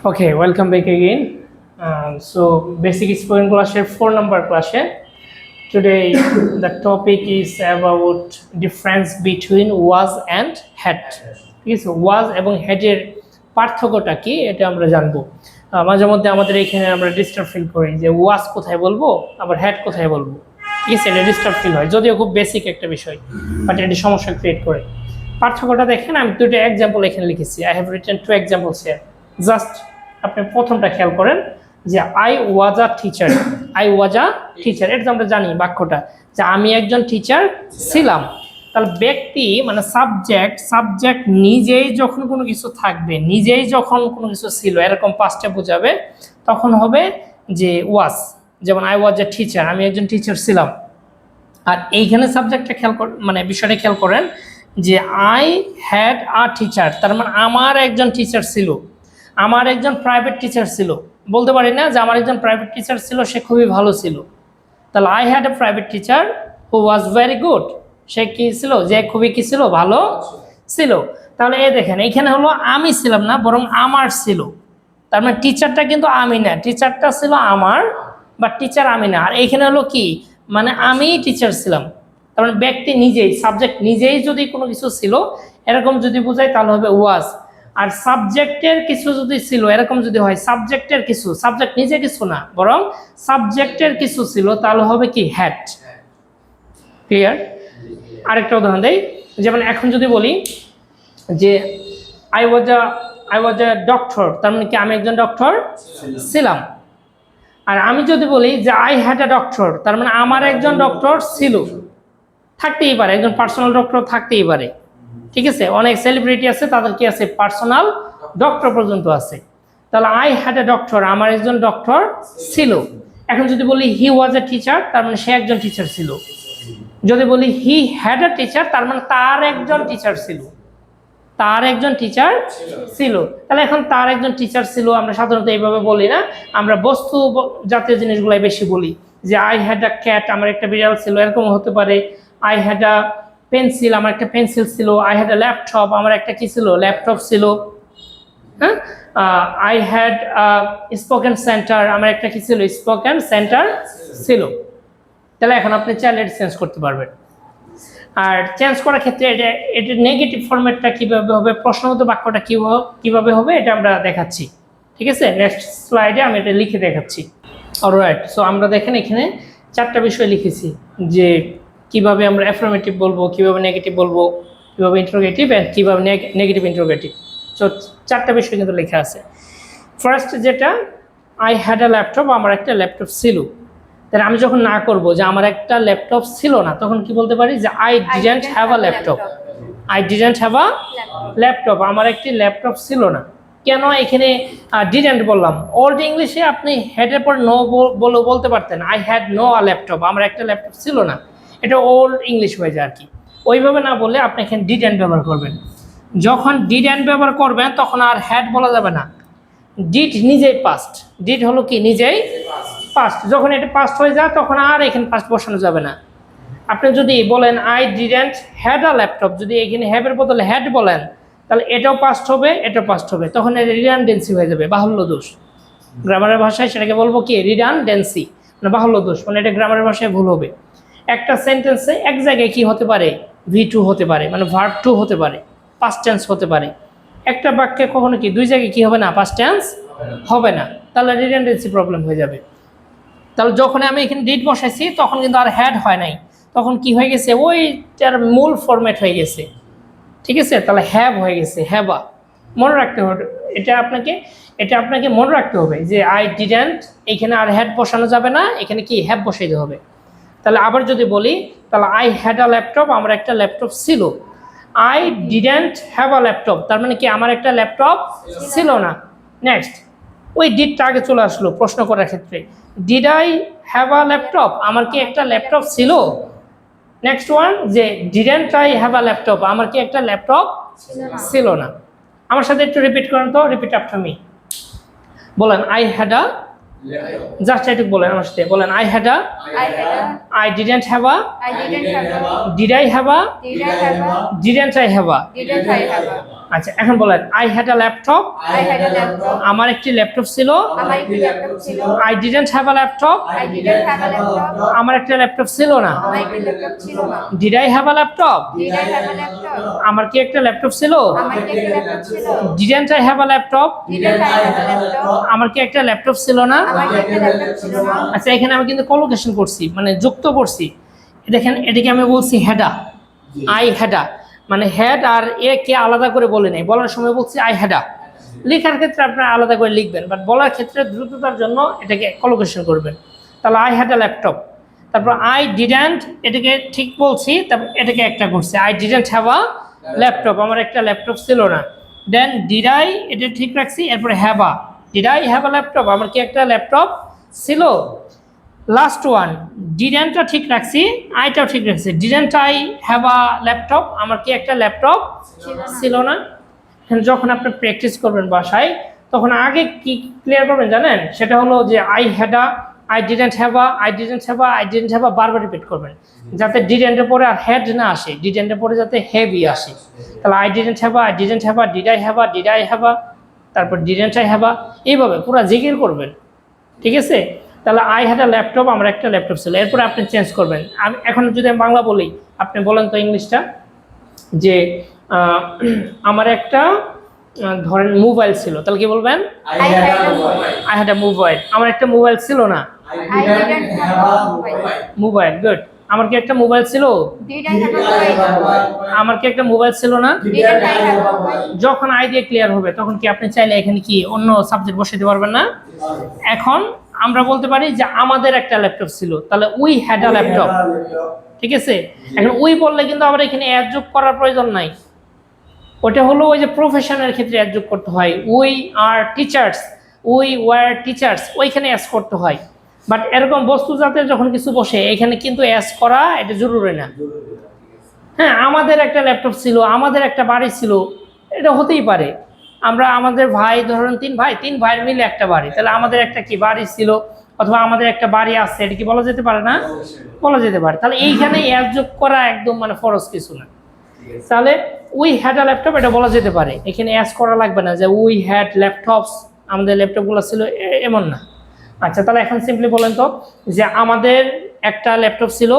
Okay, welcome back again. So, basic spoken class 4 number class. Today, the topic is about difference between was and had. ঠিক আছে, was এবং had এর পার্থক্যটা কি এটা আমরা জানবো। মাঝে মধ্যে আমাদের এখানে আমরা ডিস্টার্ব ফিল করি যে was কোথায় বলবো আবার had কোথায় বলবো। ঠিক আছে, এটা ডিস্টার্ব ফিল হয়, যদিও খুব বেসিক একটা বিষয়, বাট এটা সমস্যা ক্রিয়েট করে। পার্থক্যটা দেখেন, আমি দুটো এক্সাম্পল এখানে লিখেছি। I have written 2 examples here. Just আপনি প্রথমটা খেয়াল করেন যে I was a teacher. I was a teacher, এটা তো আমরা জানি বাক্যটা যে আমি একজন টিচার ছিলাম। তাহলে ব্যক্তি মানে সাবজেক্ট নিজেই যখন কোনো কিছু থাকবে, নিজেই যখন কোনো কিছু ছিল এরকম পাস্টে বোঝাবে, তখন হবে যে ওয়াজ। যেমন আই ওয়াজ আ টিচার, আমি একজন টিচার ছিলাম। আর এইখানে সাবজেক্টটা খেয়াল মানে বিষয়টা খেয়াল করেন যে আই হ্যাড আ টিচার, তার মানে আমার একজন টিচার ছিল, আমার একজন প্রাইভেট টিচার ছিল। বলতে পারি না যে আমার একজন প্রাইভেট টিচার ছিল, সে খুবই ভালো ছিল। তাহলে I had a private teacher who was very good, সে কি ছিল, যে খুবই কি ছিল, ভালো ছিল। তাহলে এই দেখেন এইখানে হলো আমি ছিলাম না, বরং আমার ছিল। তার মানে টিচারটা কিন্তু আমি না, টিচারটা ছিল আমার, বা টিচার আমি না। আর এইখানে হলো কি, মানে আমি টিচার ছিলাম। তার মানে ব্যক্তি নিজেই, সাবজেক্ট নিজেই যদি কোনো কিছু ছিল এরকম যদি বোঝায় তাহলে হবে ওয়াজ। আর সাবজেক্টের কিছু যদি ছিল এরকম যদি হয়, সাবজেক্টের কিছু, সাবজেক্ট নিজে কিছু না বরং সাবজেক্টের কিছু ছিল, তাহলে হবে কি হ্যাড। ক্লিয়ার? আরেকটা উদাহরণ দেই, যেমন এখন যদি বলি যে আই ওয়াজ আ ডক্টর, তার মানে কি আমি একজন ডক্টর ছিলাম। আর আমি যদি বলি যে আই হ্যাড আ ডক্টর, তার মানে আমার একজন ডক্টর ছিল। থাকতেই পারে, একজন পার্সোনাল ডক্টর থাকতেই পারে। ঠিক আছে, অনেক সেলিব্রিটি আছে, তাদের কি আছে, পার্সোনাল ডক্টর পর্যন্ত আছে। তাহলে আই হ্যাড এ ডক্টর, আমার একজন ডক্টর ছিল। এখন যদি বলি হি ওয়াজ এ টিচার, তার মানে সে একজন টিচার ছিল। যদি বলি হি হ্যাড এ টিচার, তার মানে তার একজন টিচার ছিল, তার একজন টিচার ছিল। তাহলে এখন তার একজন টিচার ছিল আমরা সাধারণত এইভাবে বলি না, আমরা বস্তু জাতীয় জিনিসগুলাই বেশি বলি। যে আই হ্যাড আ ক্যাট, আমার একটা বিড়াল ছিল, এরকম হতে পারে। আই হ্যাড আ পেন্সিল, আমার একটা পেন্সিল ছিল। আই হ্যাড আ ল্যাপটপ, আমার একটা কি ছিল, ল্যাপটপ ছিল। হ্যাঁ, আই হ্যাড স্পোকেন সেন্টার, আমার একটা কি ছিল, স্পোকেন সেন্টার ছিল। তাহলে এখন আপনি চাইলে এটা চেঞ্জ করতে পারবেন। আর চেঞ্জ করার ক্ষেত্রে এটা নেগেটিভ ফরম্যাটটা কীভাবে হবে, প্রশ্নগত বাক্যটা কীভাবে হবে এটা আমরা দেখাচ্ছি। ঠিক আছে, নেক্সট স্লাইডে আমি এটা লিখে দেখাচ্ছি। অলরাইট, সো আমরা দেখেন এখানে 4টা বিষয় লিখেছি যে কিভাবে আমরা অ্যাফার্মেটিভ বলবো, কিভাবে নেগেটিভ বলবো, কিভাবে ইন্টারোগেটিভ অ্যান্ড কিভাবে নেগেটিভ ইন্টারোগেটিভ। সো 4টা বিষয় কিন্তু লেখা আছে। ফার্স্ট যেটা, আই হ্যাড আ ল্যাপটপ, আমার একটা ল্যাপটপ ছিল। তাহলে আমি যখন না করবো যে আমার একটা ল্যাপটপ ছিল না, তখন কি বলতে পারি যে I didn't have a laptop. I didn't have a laptop, আমার একটি ল্যাপটপ ছিল না। কেন এখানে ডিডন্ট বললাম? ওল্ড ইংলিশে আপনি হ্যাডের পর নো বলতে পারতেন, I had no a laptop, আমার একটা ল্যাপটপ ছিল না। এটা ওল্ড ইংলিশ হয়ে যায় আর কি। ওইভাবে না বললে আপনি এখানে ডিডন্ট ব্যবহার করবেন। যখন ডিডন্ট ব্যবহার করবেন তখন আর হ্যাড বলা যাবে না। ডিড নিজেই পাস্ট, ডিড হলো কি নিজেই পাস্ট। যখন এটা পাস্ট হয়ে যায় তখন আর এখানে পাস্ট বসানো যাবে না। আপনি যদি বলেন I didn't had a laptop, যদি এখানে হ্যাভের বদলে হ্যাড বলেন, তাহলে এটাও পাস্ট হবে, এটাও পাস্ট হবে, তখন এটা রিডান্ডেন্সি হয়ে যাবে, বাহুল্য দোষ। গ্রামারের ভাষায় সেটাকে বলবো কি, রিডান্ডেন্সি, মানে বাহুল্য দোষ, মানে এটা গ্রামারের ভাষায় ভুল হবে। একটা সেন্টেন্সে এক জায়গায় কি হতে পারে, V2 হতে পারে, মানে ভার্ব 2 হতে পারে, পাস্ট টেন্স হতে পারে। একটা বাক্যে কখনো কি 2 জায়গায় কি হবে না, পাস্ট টেন্স হবে না, তাহলে রিডান্ডেন্সি প্রবলেম হয়ে যাবে। তাহলে যখন আমি এখানে ডিড বসাইছি তখন কিন্তু আর হ্যাড হয় নাই, তখন কি হয়ে গেছে, ওইটার মূল ফরম্যাট হয়ে গেছে। ঠিক আছে, তাহলে হ্যাভ হয়ে গেছে, হ্যাভা। মনে রাখতে হবে এটা আপনাকে মনে রাখতে হবে যে আই ডিডন্ট, এখানে আর হ্যাড বসানো যাবে না, এখানে কি হ্যাভ বসাইতে হবে। তাহলে আবার যদি বলি, তাহলে আই হ্যাড আ ল্যাপটপ, আমার একটা ল্যাপটপ ছিল। I didn't have a laptop, তার মানে কি আমার একটা ল্যাপটপ ছিল না। নেক্সট, ওই ডিডটা আগে চলে আসলো প্রশ্ন করার ক্ষেত্রে, did I have a laptop, আমার কি একটা ল্যাপটপ ছিল। নেক্সট ওয়ান, যে didn't I have a laptop, আমার কি একটা ল্যাপটপ ছিল না। আমার সাথে একটু রিপিট করেন তো, রিপিট আফটার মি। বলেন আই হ্যাড আ, জাস্ট এটুকু বলেন আমার সাথে, বলেন I had a, I didn't have a, did I have a, didn't I have a, আচ্ছা এখন বলেন I had a laptop. I had a laptop. আমার একটি ল্যাপটপ ছিল। আমার একটি ল্যাপটপ ছিল। I didn't have a laptop. I didn't have a laptop. আমার একটা ল্যাপটপ ছিল না। আমার একটি ল্যাপটপ ছিল না। Did I have a laptop. Did I have a laptop? আমার কি একটা ল্যাপটপ ছিল? আমার কি একটা ল্যাপটপ ছিল? Didn't I have a laptop. Didn't I have a laptop? আমার কি একটা ল্যাপটপ ছিল না? আমার কি একটা ল্যাপটপ ছিল না? আচ্ছা এখানে আমি কিন্তু কলোকেশন করছি, মানে যুক্ত করছি। দেখেন এটাকে আমি বলছি হ্যাডা, আই হ্যাডা, মানে হেড আর এ কে আলাদা করে বলে নেই, বলার সময় বলছি আই হ্যাডা। লেখার ক্ষেত্রে আপনারা আলাদা করে লিখবেন, বাট বলার ক্ষেত্রে দ্রুততার জন্য এটাকে কলোকেশন করবেন। তাহলে আই হ্যাড আ ল্যাপটপ, তারপর আই ডিডন্ট, এটাকে ঠিক বলছি, তারপর এটাকে একটা করছি, I didn't have a laptop, আমার একটা ল্যাপটপ ছিল না। দেন ডিড আই, এটা ঠিক রাখছি, এরপরে have a, did I have a laptop, আমার কি একটা ল্যাপটপ ছিল। লাস্ট ওয়ান ডিডেন্টটা ঠিক রাখছি, আইটাও ঠিক রাখছি, didn't I have a laptop, আমার কি একটা ল্যাপটপ ছিল না। যখন আপনি প্র্যাকটিস করবেন বাসায়, তখন আগে কি ক্লিয়ার করবেন জানেন, সেটা হলো যে I had a, I didn't have a, I didn't have a, I didn't have a বারবার রিপিট করবেন, যাতে ডিডেন্টের পরে আর হেড না আসে, ডিডেন্টের পরে যাতে হেভি আসে। তাহলে I didn't have a, I didn't have a, did I have a, did I have a, তারপর ডিডেন্ট আই হ্যাভ আ, এইভাবে পুরো জিকির করবেন, ঠিক আছে। তাহলে আই হ্যাড আ ল্যাপটপ, আমার একটা ল্যাপটপ ছিল, এরপরে আপনি চেঞ্জ করবেন। আমি এখন যদি আমি বাংলা বলি, আপনি বলেন তো ইংলিশটা, যে আমার একটা ধরেন মোবাইল ছিল, তাহলে কি বলবেন? I had a mobile. I had a mobile, আমার একটা মোবাইল ছিল না। I didn't have a mobile. Mobile, good. আমার কি একটা মোবাইল ছিল? Did I have a mobile? আমার কি একটা মোবাইল ছিল না? Didn't I have a mobile? যখন আই দিয়ে ক্লিয়ার হবে, তখন কি আপনি চাইলে এখানে কি অন্য সাবজেক্ট বসাতে পারবেন না? এখন আমরা বলতে পারি যে আমাদের একটা ল্যাপটপ ছিল, তাহলে উই হ্যাড আ ল্যাপটপ, ঠিক আছে। এখন উই বললে কিন্তু আবার এখানে অ্যাড যোগ করার প্রয়োজন নাই, ওটা হলো ওই যে প্রফেশনের ক্ষেত্রে অ্যাড যোগ করতে হয়, we are teachers, we were teachers, ওইখানে অ্যাড করতে হয়। বাট এরকম বস্তু জাতের যখন কিছু বসে, এখানে কিন্তু অ্যাড করা এটা জরুরি না। হ্যাঁ, আমাদের একটা ল্যাপটপ ছিল, আমাদের একটা বাড়ি ছিল, এটা হতেই পারে। আমরা আমাদের ভাই, ধরুন তিন ভাইয়ের মিলে একটা বাড়ি, তাহলে আমাদের একটা কি বাড়ি ছিল, অথবা আমাদের একটা বাড়ি আছে, এটা কি বলা যেতে পারে না? বলা যেতে পারে। তাহলে এইখানে অ্যাড যোগ করা একদম মানে ফরজ কিছু না। তাহলে উই হ্যাড আ ল্যাপটপ, এটা বলা যেতে পারে, এখানে অ্যাড করা লাগবে না যে উই হ্যাড ল্যাপটপস, আমাদের ল্যাপটপগুলো ছিল, এমন না। আচ্ছা, তাহলে এখন সিম্পলি বলেন তো যে আমাদের একটা ল্যাপটপ ছিল,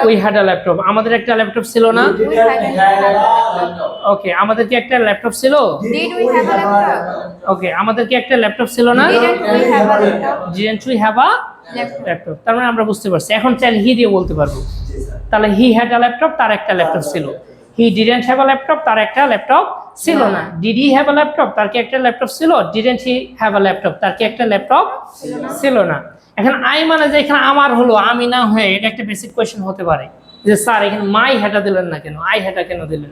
উই হ্যাড আ ল্যাপটপ, আমাদের একটা ল্যাপটপ ছিল না। We had a laptop. ওকে, আমাদের কি একটা ল্যাপটপ ছিল? Did we have a laptop? ওকে, আমাদের কি একটা ল্যাপটপ ছিল না? Didn't we have a laptop? Didn't we have a Laptop. Laptop, তার মানে আমরা বুঝতে পারছি। এখন চাইলে হি দিয়ে বলতে পারবো, তাহলে হি হ্যাড আ ল্যাপটপ, তার একটা ল্যাপটপ ছিল। He didn't have a laptop, তার একটা ল্যাপটপ ছিল না। Did he have a laptop, তার কি একটা ল্যাপটপ ছিল? Didn't he have a laptop, তার কি একটা ল্যাপটপ ছিল না। এখন আই মানে যে এখানে আমার হলো, আমি না হয়ে, এটা একটা বেসিক কোয়েশ্চেন হতে পারে যে স্যার এখানে মাই হ্যাটা দিলেন না কেন, আই হ্যাটা কেন দিলেন?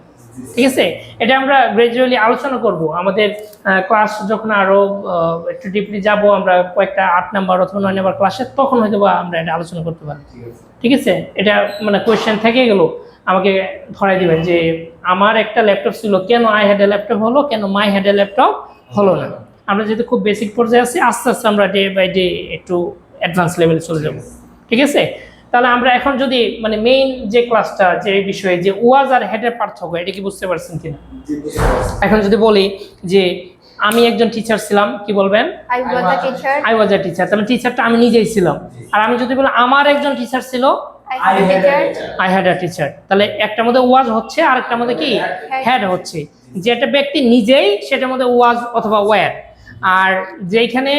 ঠিক আছে, এটা আমরা গ্রাজুয়ালি আলোচনা করব আমাদের ক্লাস যখন আরো একটু ডিপলি যাব, আমরা কয়েকটা 8 নাম্বার অথবা 9 নাম্বার ক্লাসে, তখন হয়তো আমরা এটা আলোচনা করতে পারি। ঠিক আছে, এটা মানে কোয়েশ্চেন থেকে গেল, আমাকে ধরাই দিবেন যে আমার একটা ল্যাপটপ ছিল, কেন আই হ্যাড এ ল্যাপটপ হলো, কেন মাই হ্যাড এ ল্যাপটপ হলো না। আমরা যেহেতু খুব বেসিক পর্যায়ে আছি, আস্তে আস্তে আমরা ডে বাই ডে একটু অ্যাডভান্স লেভেলে চলে যাব। ঠিক আছে, তাহলে আমরা এখন যদি মানে মেইন যে ক্লাসটা, যে বিষয়ে যে ওয়াজ আর হেডের পার্থক্য, এটা কি বুঝতে পারছেন কিনা? এখন যদি বলি যে আমি একজন টিচার ছিলাম, কি বলবেন? I was a teacher. I was a teacher, তাহলে টিচারটা আমি নিজেই ছিলাম। আর আমি যদি বলি আমার একজন টিচার ছিল, I had a teacher. I had a teacher, তাহলে একটার মধ্যে ওয়াজ হচ্ছে আর একটার মধ্যে কি হ্যাড হচ্ছে। যেটা ব্যক্তি নিজেই, সেটার মধ্যে ওয়াজ অথবা ওয়্যার। আর যেখানে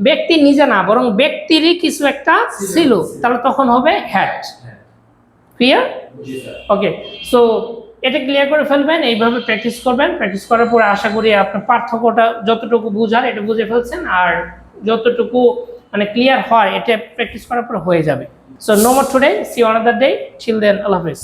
ব্যক্তি নিজে না, বরং ব্যক্তিরই কিছু একটা ছিল, তাহলে তখন হবে হ্যাড। ক্লিয়ার? ওকে, সো এটা ক্লিয়ার করে ফেলবেন, এইভাবে প্র্যাকটিস করবেন। প্র্যাকটিস করার পরে আশা করি আপনার পার্থক্যটা যতটুকু বুঝার এটা বুঝে ফেলছেন, আর যতটুকু মানে ক্লিয়ার হয় এটা প্র্যাকটিস করার পর হয়ে যাবে। So no more today, see you another day, till then আল্লাহ হাফেজ।